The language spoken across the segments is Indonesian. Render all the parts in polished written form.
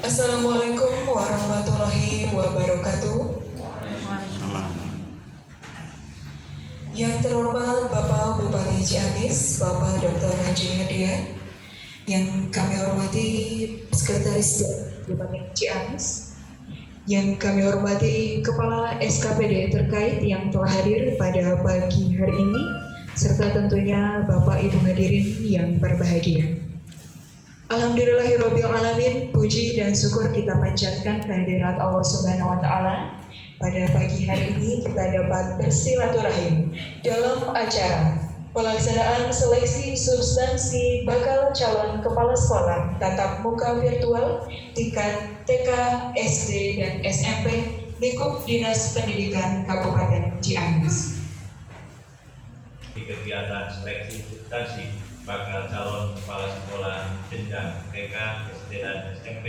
Assalamualaikum warahmatullahi wabarakatuh. Yang terhormat Bapak Bupati Ciamis, Bapak Dr. Haji Hadian, yang kami hormati Sekretaris Bupati Ciamis, yang kami hormati Kepala SKPD terkait yang telah hadir pada pagi hari ini, serta tentunya Bapak Ibu hadirin yang berbahagia. Alhamdulillahirabbil alamin, puji dan syukur kita panjatkan kehadirat Allah Subhanahu wa taala. Pada pagi hari ini kita dapat bersilaturahim dalam acara pelaksanaan seleksi substansi bakal calon kepala sekolah tatap muka virtual tingkat TK, SD, dan SMP lingkup Dinas Pendidikan Kabupaten Ciamis. Di kegiatan seleksi substansi bakal calon kepala sekolah jenjang TK, SD, dan SMP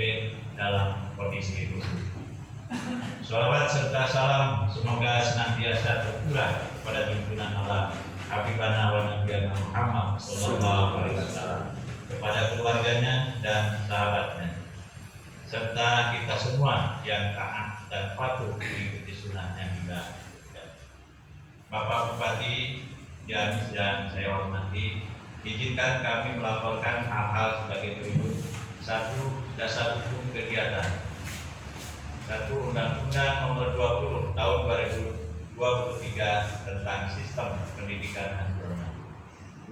dalam kondisi khusus. Sholawat serta salam semoga senantiasa tercurah kepada tuntunan Allah Habibana wa Nabiyana Muhammad Sallallahu Alaihi Wasallam, kepada keluarganya dan sahabatnya, serta kita semua yang taat dan patuh mengikuti sunnahnya hingga Bapak Bupati Ciamis dan saya hormati, izinkan kami melaporkan hal-hal sebagai berikut. 1. Dasar hukum kegiatan. 1. Undang-Undang Nomor 20 Tahun 2023 tentang Sistem Pendidikan Nasional.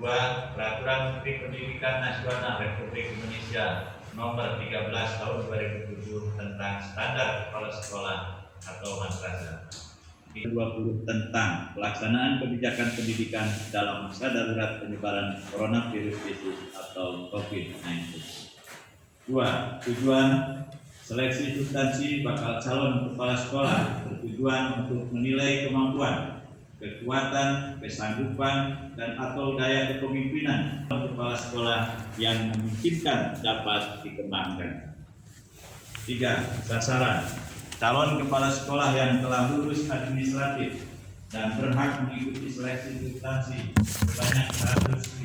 2. Peraturan Menteri Pendidikan Nasional Republik Indonesia Nomor 13 Tahun 2007 tentang Standar Kepala Sekolah atau Madrasah. 20 tentang pelaksanaan kebijakan pendidikan dalam masa darurat penyebaran coronavirus atau COVID-19. 2. Tujuan seleksi substansi bakal calon kepala sekolah bertujuan untuk menilai kemampuan, kekuatan, kesanggupan, dan atau daya kepemimpinan kepala sekolah yang memungkinkan dapat dikembangkan. 3. Sasaran calon kepala sekolah yang telah lulus administratif dan berhak mengikuti seleksi substansi sebanyak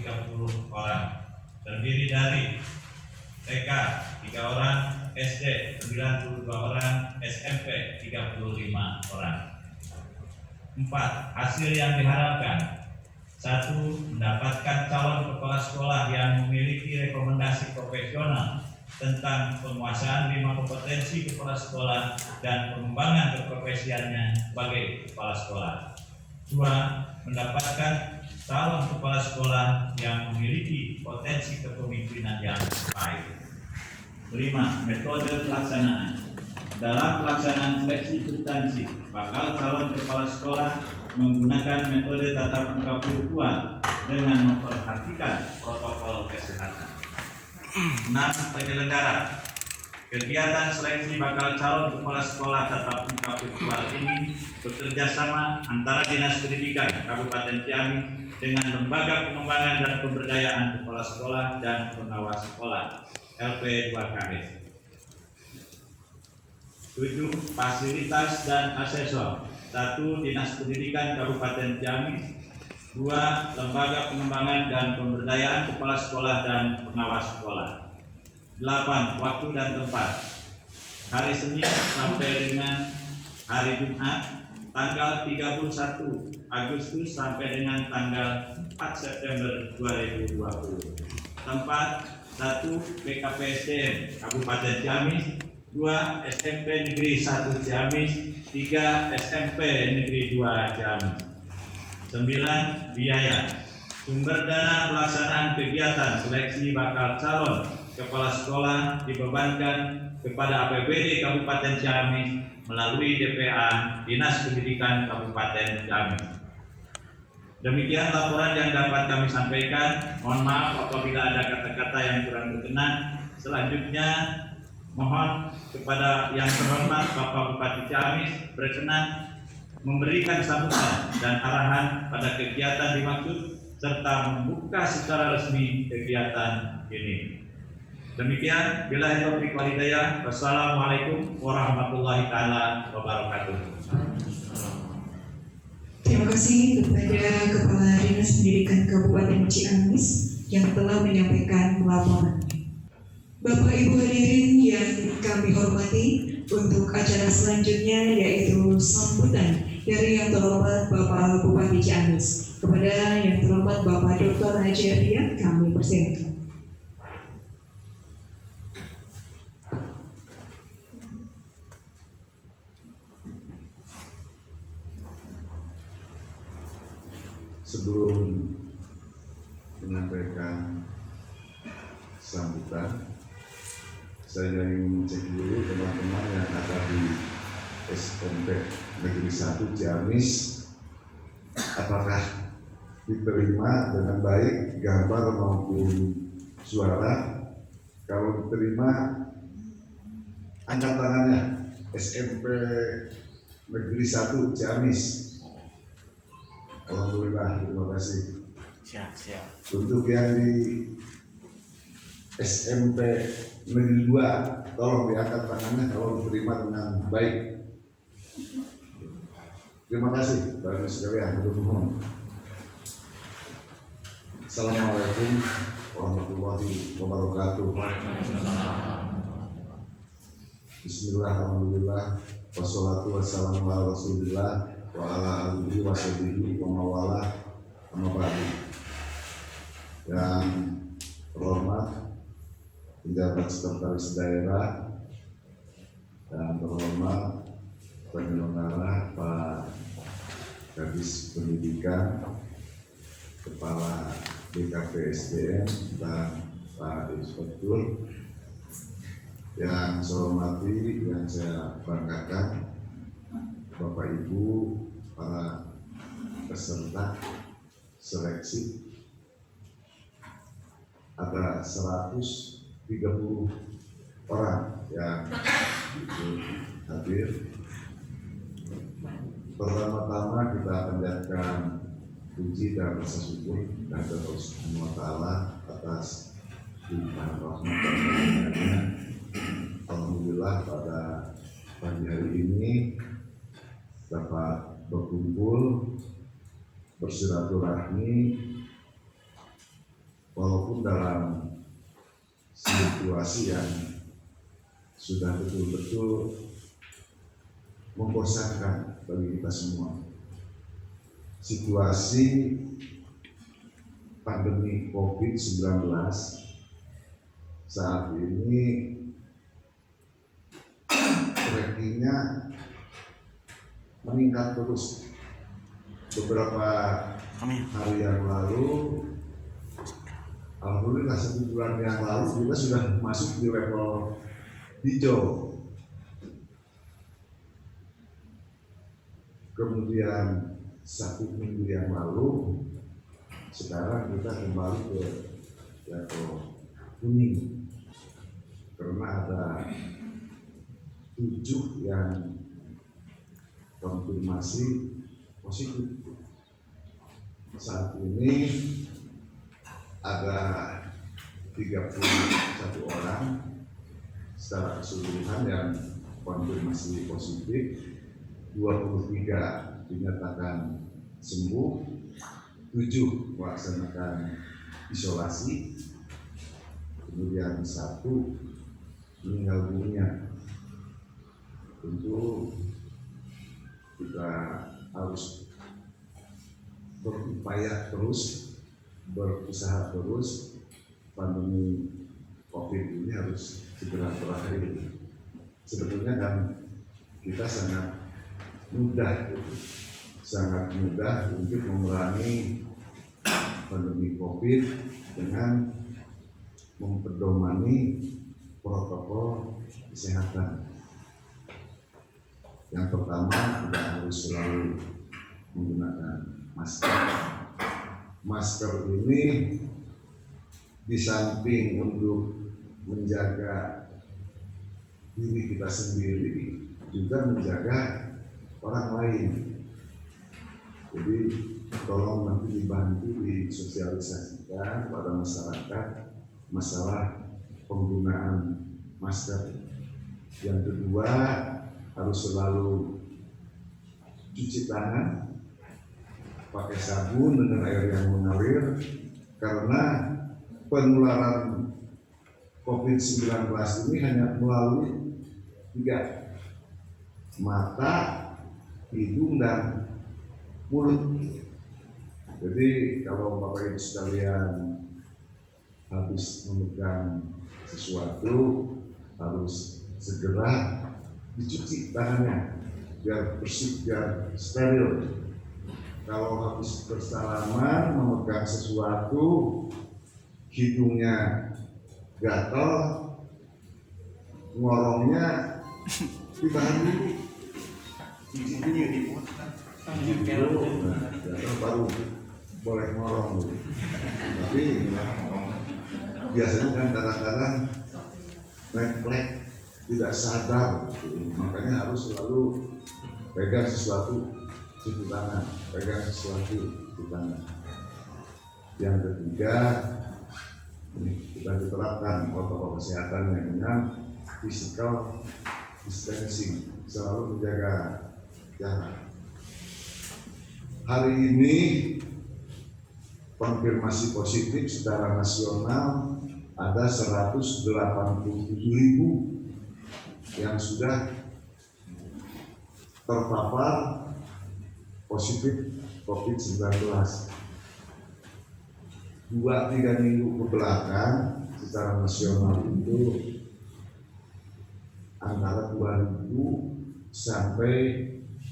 130 orang, terdiri dari TK 3 orang, SD 92 orang, SMP 35 orang. 4. Hasil yang diharapkan: 1. Mendapatkan calon kepala sekolah yang memiliki rekomendasi profesional tentang penguasaan 5 kompetensi kepala sekolah dan pengembangan keprofesiannya sebagai kepala sekolah. 2. Mendapatkan calon kepala sekolah yang memiliki potensi kepemimpinan yang baik. 5. Metode pelaksanaan. Dalam pelaksanaan seleksi substansi bakal calon kepala sekolah menggunakan metode tatap muka virtual dengan memperhatikan protokol kesehatan. 6. Penyelenggara. Kegiatan seleksi bakal calon kepala sekolah tatap muka virtual ini bekerja sama antara Dinas Pendidikan Kabupaten Ciamis dengan Lembaga Pengembangan dan Pemberdayaan Kepala Sekolah dan Pengawas Sekolah LP2KS. 7. Fasilitas dan asesor. 1. Dinas Pendidikan Kabupaten Ciamis. 2. Lembaga Pengembangan dan Pemberdayaan Kepala Sekolah dan Pengawas Sekolah. 8. Waktu dan tempat. Hari Senin sampai dengan hari Jumat, tanggal 31 Agustus sampai dengan tanggal 4 September 2020. Tempat: 1. BKPSDM Kabupaten Ciamis. 2. SMP Negeri 1 Ciamis. 3. SMP Negeri 2 Ciamis. 9. Biaya. Sumber dana pelaksanaan kegiatan seleksi bakal calon kepala sekolah dibebankan kepada APBD Kabupaten Ciamis melalui DPA Dinas Pendidikan Kabupaten Ciamis. Demikian laporan yang dapat kami sampaikan. Mohon maaf apabila ada kata-kata yang kurang berkenan. Selanjutnya mohon kepada yang terhormat Bapak Bupati Ciamis berkenan memberikan sambutan dan arahan pada kegiatan dimaksud serta membuka secara resmi kegiatan ini. Demikian, billahi taufiq wal hidayah. Wassalamualaikum warahmatullahi taala wabarakatuh. Terima kasih kepada Kepala Dinas Pendidikan Kabupaten Ciamis yang telah menyampaikan laporan. Bapak Ibu hadirin yang kami hormati, untuk acara selanjutnya yaitu sambutan dari yang terhormat Bapak Bupati Ciamis. Kepada yang terhormat Bapak Dr. Haji Ardian, kami persilakan. Sebelum menyampaikan sambutan, saya ingin cek dulu teman-teman yang ada di SMP Negeri 1 Ciamis, apakah diterima dengan baik gambar maupun suara. Kalau diterima, angkat tangannya. SMP Negeri 1 Ciamis. Alhamdulillah, terima kasih. Siap. Untuk yang di SMP Negeri 2, tolong diangkat tangannya kalau diterima dengan baik. Terima kasih, Bapak Ibu sekalian. Assalamualaikum warahmatullahi wabarakatuh. Bismillah, alhamdulillah, wassalatu wassalamu ala rasulillah wa ala alihi wa sahbihi wa mawala amma ba'du. Yang terhormat penjabat sekretaris daerah dan terhormat penyelenggara Pak Kadis Pendidikan, Kepala BKPSDM dan Pak Inspektur, yang saya hormati, yang saya banggakan, Bapak Ibu, para peserta seleksi. Ada 130 orang yang hadir. Pertama-tama kita panjatkan puji dan rasa syukur kepada Allah Subhanahu wa Ta'ala atas limpahan rahmat dan karunia-Nya. Alhamdulillah pada pagi hari ini dapat berkumpul bersilaturahmi walaupun dalam situasi yang sudah betul-betul membosankan bagi kita semua. Situasi pandemi COVID-19 saat ini trackingnya meningkat terus. Beberapa hari yang lalu, alhamdulillah 1 bulan yang lalu kita sudah masuk di level hijau. Kemudian 1 minggu yang lalu, sekarang kita kembali ke level kuning karena ada 7 yang konfirmasi positif. Saat ini ada 31 orang secara keseluruhan yang konfirmasi positif, 23 dinyatakan sembuh, 7 melaksanakan isolasi, kemudian 1 meninggal dunia. Tentu kita harus berupaya terus, berusaha terus, pandemi COVID ini harus segera berakhir. Sebetulnya kan kita sangat mudah untuk mengurangi pandemi COVID dengan memperdomani protokol kesehatan. Yang pertama, kita harus selalu menggunakan masker. Masker ini di samping untuk menjaga diri kita sendiri, juga menjaga orang lain. Jadi tolong nanti dibantu disosialisasikan pada masyarakat masalah penggunaan masker. Yang kedua, harus selalu cuci tangan pakai sabun dengan air yang mengalir, karena penularan COVID-19 ini hanya melalui 3. Mata, hidung, dan mulut. Jadi kalau Bapak Ibu sekalian habis memegang sesuatu, harus segera dicuci tangannya biar bersih, biar steril. Kalau habis bersalaman memegang sesuatu, hidungnya gatal, ngorongnya ditahan dulu, cuci dulu, gatal baru boleh ngorong dulu. Tapi biasanya kan kadang-kadang refleks tidak sadar, makanya harus selalu pegang sesuatu cuci tangan, pegang sesuatu cuci tangan. Yang ketiga, kita diterapkan protokol kesehatan yang dengan physical distancing, selalu menjaga jarak. Hari ini konfirmasi positif secara nasional ada 187.000 yang sudah terpapar positif COVID-19. 2-3 minggu ke belakang secara nasional itu antara 2.000 sampai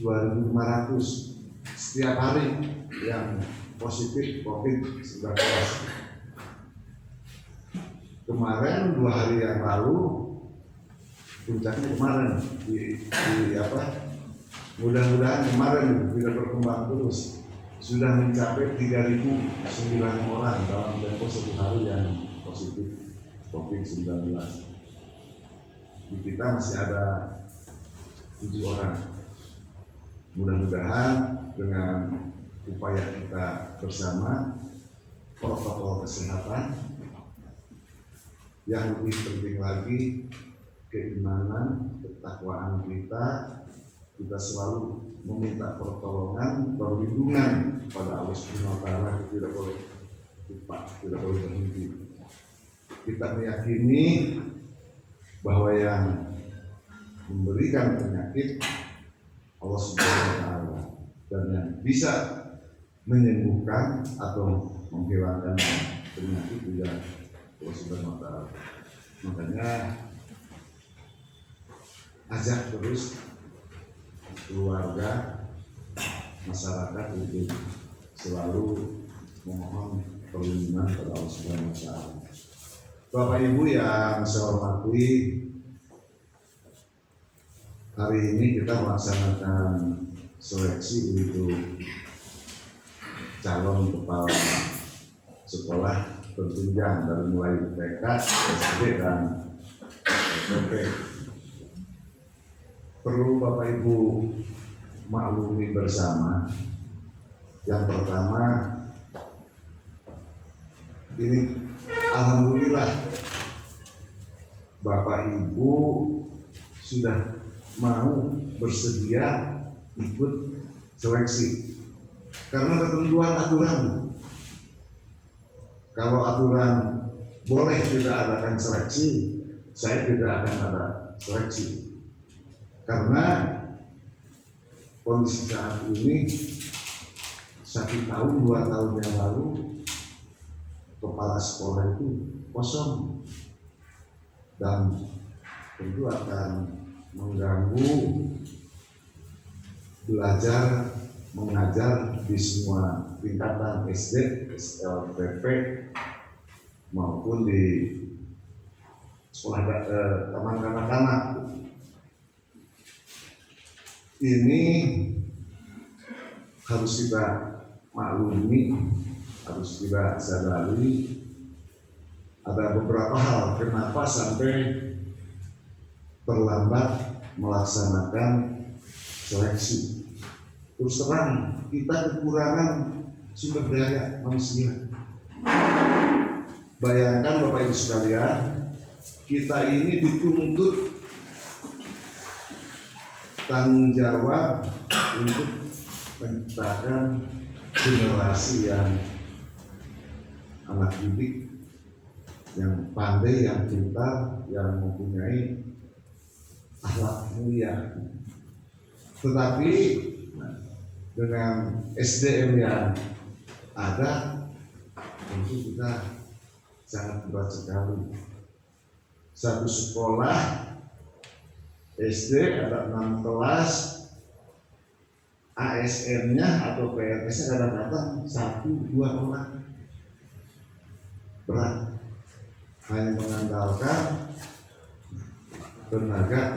2.500 setiap hari yang positif COVID-19. Kemarin 2 hari yang lalu, puncaknya kemarin mudah-mudahan kemarin tidak berkembang terus, sudah mencapai 3.009 orang dalam tempo 1 hari yang positif COVID-19. Di kita masih ada 7 orang. Mudah-mudahan dengan upaya kita bersama, protokol kesehatan, yang lebih penting lagi keimanan, ketakwaan kita selalu meminta pertolongan, perlindungan pada Allah Subhanahu wa Ta'ala. Tidak boleh lupa, tidak boleh berhenti. Kita meyakini bahwa yang memberikan penyakit Allah Subhanahu wa Ta'ala, dan yang bisa menyembuhkan atau menghilangkan penyakit juga Allah Subhanahu wa Ta'ala. Makanya ajak terus keluarga, masyarakat untuk selalu memohon perlindungan pada Allah Subhanahu wa Ta'ala. Bapak Ibu yang saya hormati, hari ini kita melaksanakan seleksi untuk calon kepala sekolah berjenjang dari mulai TK, SD, dan SMP. Perlu Bapak Ibu maklumi bersama, yang pertama, ini alhamdulillah Bapak Ibu sudah mau bersedia ikut seleksi karena ketentuan aturan. Kalau aturan boleh tidak adakan seleksi, saya tidak akan ada seleksi karena kondisi saat ini 1 tahun 2 tahun yang lalu kepala sekolah itu kosong dan tentu akan mengganggu belajar mengajar di semua tingkatan SD, SLPP maupun di sekolah taman kanak-kanak. Ini harus kita maklumi, harus kita sadari ada beberapa hal kenapa sampai terlambat melaksanakan seleksi. Terus terang, kita kekurangan sumber daya manusia. Bayangkan Bapak Ibu sekalian, kita ini dituntut tanggung jawab untuk menciptakan generasi yang anak didik, yang pandai, yang pintar, yang mempunyai akhlak mulia. Tetapi dengan SDM yang ada, tentu kita sangat berat sekali. Satu sekolah SD ada 6 kelas, ASN-nya atau PNS-nya kadang-kadang 1-2 orang. Berat, hanya mengandalkan tenaga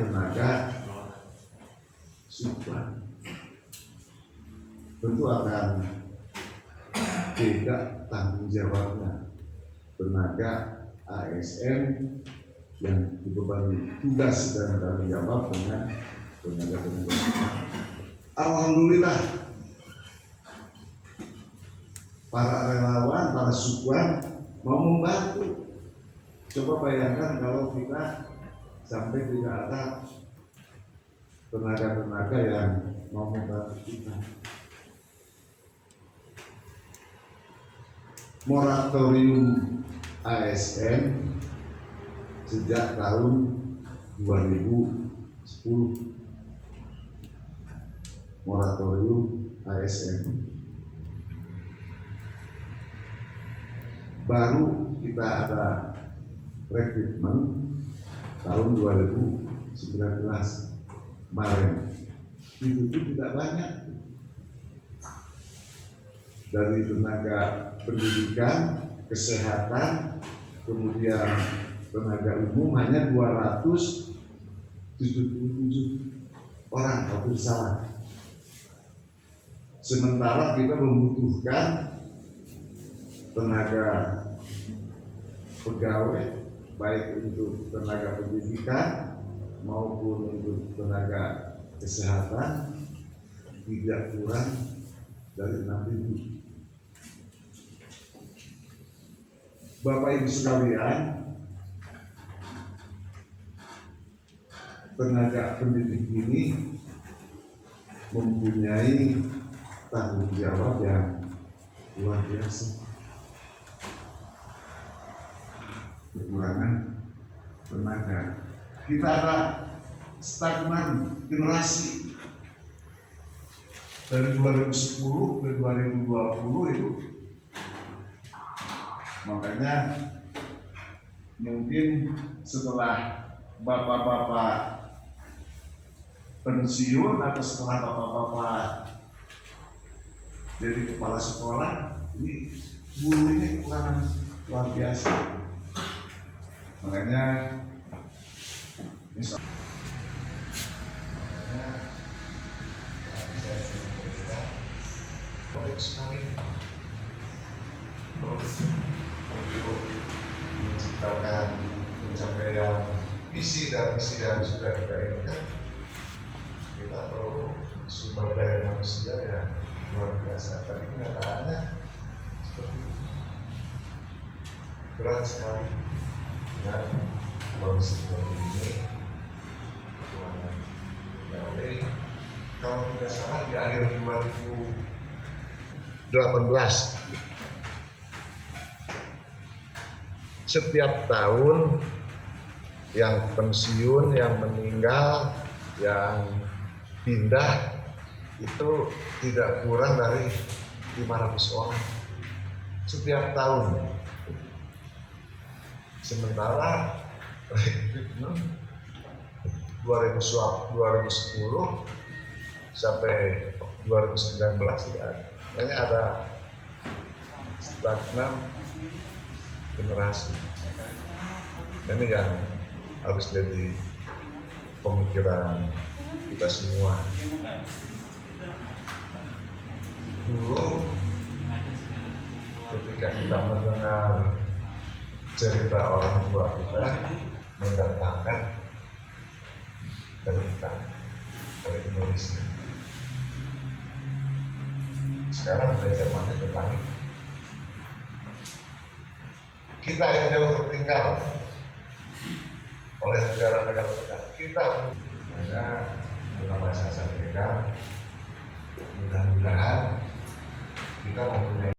supply. Tentu akan tidak tanggung jawabnya tenaga ASN yang dibebani tugas dan tanggung jawab dengan tenaga supply. Alhamdulillah para relawan, para sukuan mau membantu. Coba bayangkan kalau kita sampai tidak ada tenaga-tenaga yang mau membantu kita. Moratorium ASN sejak tahun 2010. Moratorium ASN. Baru kita ada rekrutmen tahun 2019 kemarin. Itu tidak banyak. Dari tenaga pendidikan, kesehatan, kemudian tenaga umum hanya 277 orang, kalau salah. Sementara kita membutuhkan tenaga pegawai, baik untuk tenaga pendidikan maupun untuk tenaga kesehatan, tidak kurang dari 6.000. Bapak Ibu sekalian, tenaga pendidik ini mempunyai tanggung jawab yang luar biasa. Kekurangan tenaga. Kita ada stagnan generasi dari 2010 ke 2020 itu. Makanya mungkin setelah bapak-bapak pensiun atau setelah bapak-bapak jadi kepala sekolah, ini guru ini kekurangan luar biasa. Makanya baik sekali untuk menciptakan pencapaian visi dan misi yang sudah kita inginkan. Kita perlu sumber daya manusia yang luar biasa. Tapi kenyataannya seperti itu. Berat sekali dengan kondisi seperti ini. Jadi kalau tidak salah di akhir 2018 setiap tahun yang pensiun, yang meninggal, yang pindah itu tidak kurang dari 500 orang setiap tahun. Sementara rekrutmen 2010 sampai 2019 tidak ada. Hanya ada stagnan generasi. Ini yang harus jadi pemikiran kita semua. Dulu ketika kita mendengar cerita orang tua kita mendatangkan cerita dari Indonesia. Sekarang belajar mana bertani. Kita yang jauh tertinggal oleh negara-negara tetangga. Kita hanya dalam bahasa Amerika, mudah-mudahan kita mempunyai